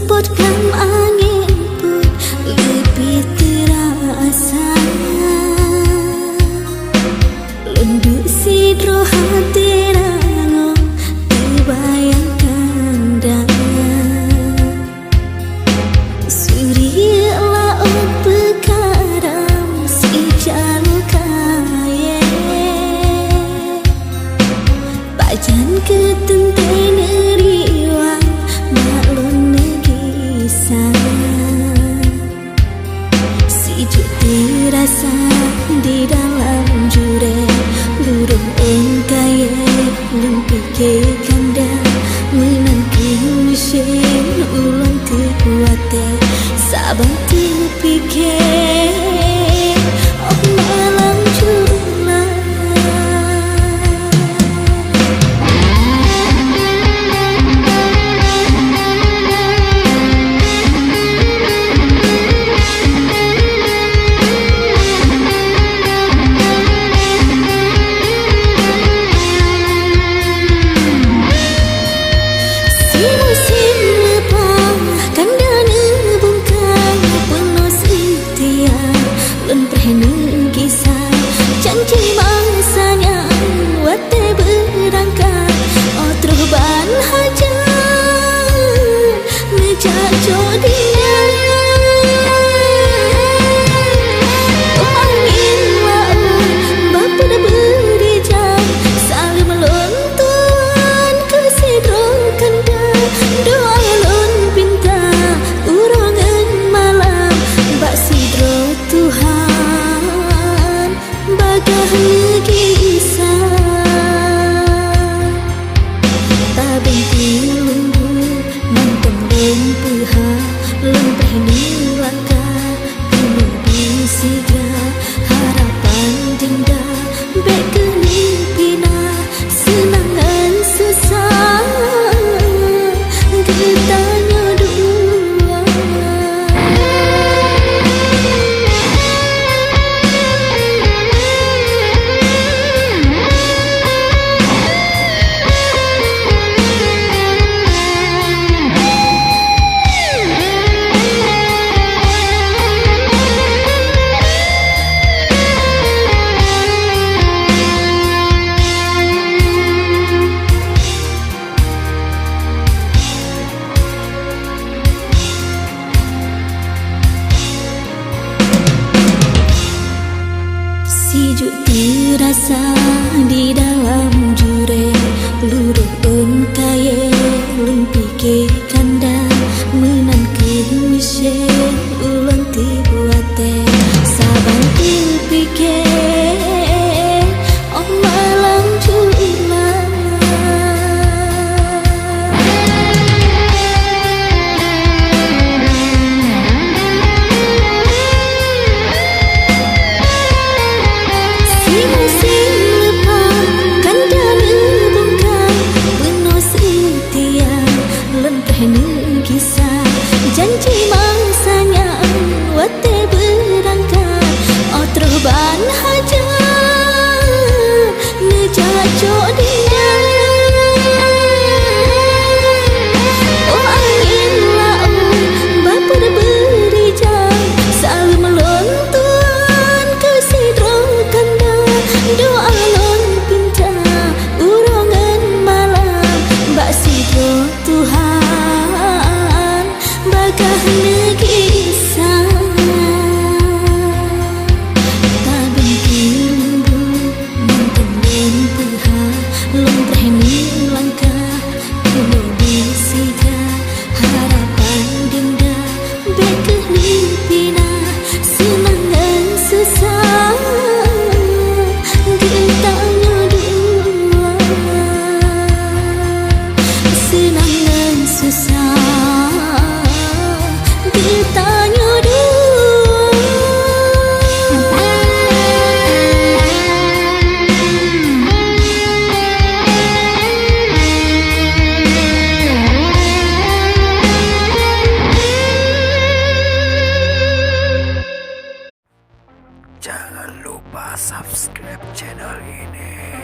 support kam angin pun lebih terasa. Lunduk sidro hati rango terbayangkan dah. Surya laut pekaram si jalur kaya. Bajan ketenteng neriwang maklum negisan. Sijuk terasa di dalam jure. Burung engkaya lumpike kanda menanti mesin ulang kekuatan sabang terpikir oh malam jula. Janji masanya wate berangkat oh terban haja nejak jodia angin laut bapa dah berijam saling melontuan ke sidro kanda doa lon pinta urangan malam bak sidro Tuhan bagah negisah tabung tilunggu mantong lempuha lempeh nilaka penuh bisiga harapan dinda bek kelipina senangan susah getanya dua. Sijuk terasa di dalam jure luruh engkaya lumpike